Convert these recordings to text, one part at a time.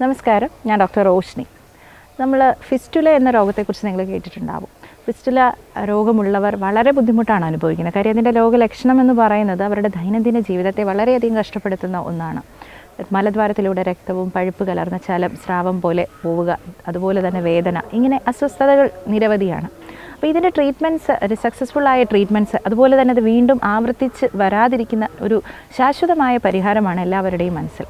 നമസ്കാരം, ഞാൻ ഡോക്ടർ റോഷ്നി. നമ്മൾ ഫിസ്റ്റുല എന്ന രോഗത്തെക്കുറിച്ച് നിങ്ങൾ കേട്ടിട്ടുണ്ടാവും. ഫിസ്റ്റുല രോഗമുള്ളവർ വളരെ ബുദ്ധിമുട്ടാണ് അനുഭവിക്കുന്നത്. കാര്യം അതിൻ്റെ രോഗലക്ഷണം എന്ന് പറയുന്നത് അവരുടെ ദൈനംദിന ജീവിതത്തെ വളരെയധികം കഷ്ടപ്പെടുത്തുന്ന ഒന്നാണ്. മലദ്വാരത്തിലൂടെ രക്തവും പഴുപ്പ് കലർന്ന ചലം, സ്രാവം പോലെ പോവുക, അതുപോലെ തന്നെ വേദന, ഇങ്ങനെ അസ്വസ്ഥതകൾ നിരവധിയാണ്. അപ്പോൾ ഇതിൻ്റെ ട്രീറ്റ്മെൻറ്റ്സ്, ഒരു സക്സസ്ഫുള്ളായ ട്രീറ്റ്മെൻറ്റ്സ്, അതുപോലെ തന്നെ അത് വീണ്ടും ആവർത്തിച്ച് വരാതിരിക്കുന്ന ഒരു ശാശ്വതമായ പരിഹാരമാണ് എല്ലാവരുടെയും മനസ്സിൽ.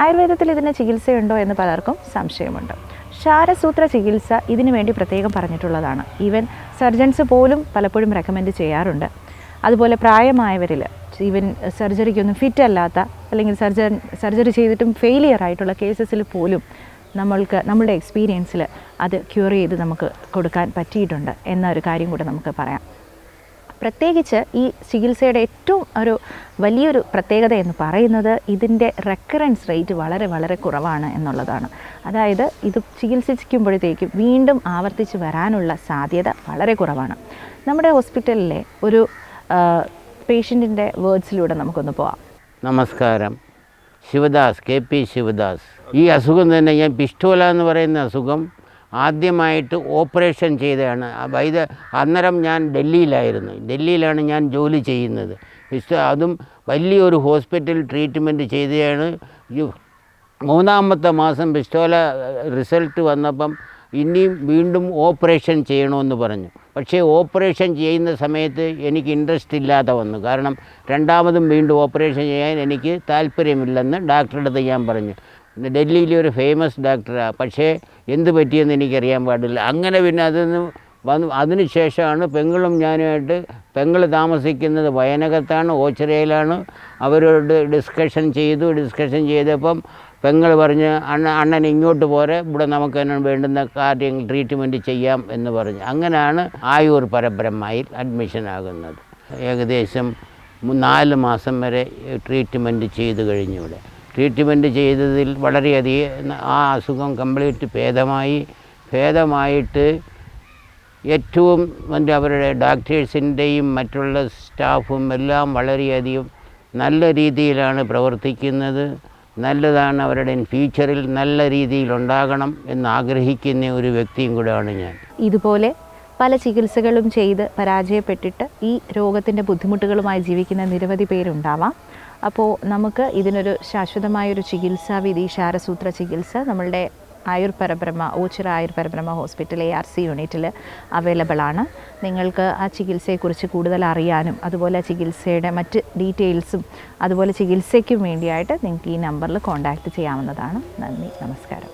ആയുർവേദത്തിൽ ഇതിന് ചികിത്സയുണ്ടോ എന്ന് പലർക്കും സംശയമുണ്ട്. ക്ഷാരസൂത്ര ചികിത്സ ഇതിനു വേണ്ടി പ്രത്യേകം പറഞ്ഞിട്ടുള്ളതാണ്. ഈവൻ സർജൻസ് പോലും പലപ്പോഴും റെക്കമെൻഡ് ചെയ്യാറുണ്ട്. അതുപോലെ പ്രായമായവരിൽ, ഈവൻ സർജറിക്കൊന്നും ഫിറ്റ് അല്ലാത്ത, അല്ലെങ്കിൽ സർജറി ചെയ്തിട്ടും ഫെയിലിയർ ആയിട്ടുള്ള കേസസിൽ പോലും നമ്മളുടെ എക്സ്പീരിയൻസിൽ അത് ക്യൂർ ചെയ്ത് നമുക്ക് കൊടുക്കാൻ പറ്റിയിട്ടുണ്ട് എന്നൊരു കാര്യം കൂടെ നമുക്ക് പറയാം. പ്രത്യേകിച്ച് ഈ ചികിത്സയുടെ ഏറ്റവും വലിയൊരു പ്രത്യേകത എന്ന് പറയുന്നത് ഇതിൻ്റെ റെക്കറൻസ് റേറ്റ് വളരെ വളരെ കുറവാണ് എന്നുള്ളതാണ്. അതായത് ഇത് ചികിത്സിക്കുമ്പോഴത്തേക്കും വീണ്ടും ആവർത്തിച്ച് വരാനുള്ള സാധ്യത വളരെ കുറവാണ്. നമ്മുടെ ഹോസ്പിറ്റലിലെ ഒരു പേഷ്യൻറ്റിൻ്റെ വേർഡ്സിലൂടെ നമുക്കൊന്ന് പോവാം. നമസ്കാരം, ശിവദാസ്, KP ശിവദാസ്. ഈ അസുഖം തന്നെ, ഞാൻ പിസ്റ്റോല എന്ന് പറയുന്ന അസുഖം ആദ്യമായിട്ട് ഓപ്പറേഷൻ ചെയ്തതാണ്. അന്നേരം ഞാൻ ഡൽഹിയിലാണ് ഞാൻ ജോലി ചെയ്യുന്നത്. അതും വലിയൊരു ഹോസ്പിറ്റൽ ട്രീറ്റ്മെൻറ്റ് ചെയ്തതാണ്. മൂന്നാമത്തെ മാസം പിസ്റ്റോല റിസൾട്ട് വന്നപ്പം ഇനിയും വീണ്ടും ഓപ്പറേഷൻ ചെയ്യണമെന്ന് പറഞ്ഞു. പക്ഷേ ഓപ്പറേഷൻ ചെയ്യുന്ന സമയത്ത് എനിക്ക് ഇൻട്രസ്റ്റ് ഇല്ലാതെ വന്നു. കാരണം രണ്ടാമതും വീണ്ടും ഓപ്പറേഷൻ ചെയ്യാൻ എനിക്ക് താല്പര്യമില്ലെന്ന് ഡോക്ടറുടെ അടുത്ത് ഞാൻ പറഞ്ഞു. ഡൽഹിയിലെ ഒരു ഫേമസ് ഡോക്ടറാണ്. പക്ഷേ എന്ത് പറ്റിയെന്ന് എനിക്കറിയാൻ പാടില്ല. അങ്ങനെ പിന്നെ അതിന് ശേഷമാണ് പെങ്ങൾ താമസിക്കുന്നത് വയനകത്താണ്, ഓച്ചിറയിലാണ്. അവരോട് ഡിസ്കഷൻ ചെയ്തപ്പം പെങ്ങൾ പറഞ്ഞ് അണ്ണൻ ഇങ്ങോട്ട് പോരെ, ഇവിടെ നമുക്ക് തന്നെ വേണ്ടുന്ന കാര്യങ്ങൾ ട്രീറ്റ്മെൻറ്റ് ചെയ്യാം എന്ന് പറഞ്ഞു. അങ്ങനെയാണ് ആയൂർ പരബ്രഹ്മയിൽ അഡ്മിഷൻ ആകുന്നത്. ഏകദേശം 4 മാസം വരെ ട്രീറ്റ്മെൻറ്റ് ചെയ്ത് കഴിഞ്ഞു. ഇവിടെ ട്രീറ്റ്മെൻറ്റ് ചെയ്തതിൽ വളരെയധികം ആ അസുഖം കംപ്ലീറ്റ് ഭേദമായിട്ട് ഏറ്റവും അവരുടെ ഡോക്ടേഴ്സിൻ്റെയും മറ്റുള്ള സ്റ്റാഫും എല്ലാം വളരെയധികം നല്ല രീതിയിലാണ് പ്രവർത്തിക്കുന്നത്. നല്ലതാണ്. അവരുടെ ഫ്യൂച്ചറിൽ നല്ല രീതിയിൽ ഉണ്ടാകണം എന്ന് ആഗ്രഹിക്കുന്ന ഒരു വ്യക്തിയും കൂടെയാണ് ഞാൻ. ഇതുപോലെ പല ചികിത്സകളും ചെയ്ത് പരാജയപ്പെട്ടിട്ട് ഈ രോഗത്തിൻ്റെ ബുദ്ധിമുട്ടുകളുമായി ജീവിക്കുന്ന നിരവധി പേരുണ്ടാവാം. അപ്പോൾ നമുക്ക് ഇതിനൊരു ശാശ്വതമായൊരു ചികിത്സാവിധി, ക്ഷാരസൂത്ര ചികിത്സ നമ്മളുടെ ഓച്ചിറ ആയുർ പരബ്രഹ്മ ഹോസ്പിറ്റൽ ARC യൂണിറ്റിൽ അവൈലബിൾ ആണ്. നിങ്ങൾക്ക് ആ ചികിത്സയെക്കുറിച്ച് കൂടുതൽ അറിയാനും, അതുപോലെ ചികിത്സയുടെ മറ്റ് ഡീറ്റെയിൽസും, അതുപോലെ ചികിത്സയ്ക്കും വേണ്ടിയായിട്ട് നിങ്ങൾക്ക് ഈ നമ്പറിൽ കോൺടാക്റ്റ് ചെയ്യാവുന്നതാണ്. നന്ദി, നമസ്കാരം.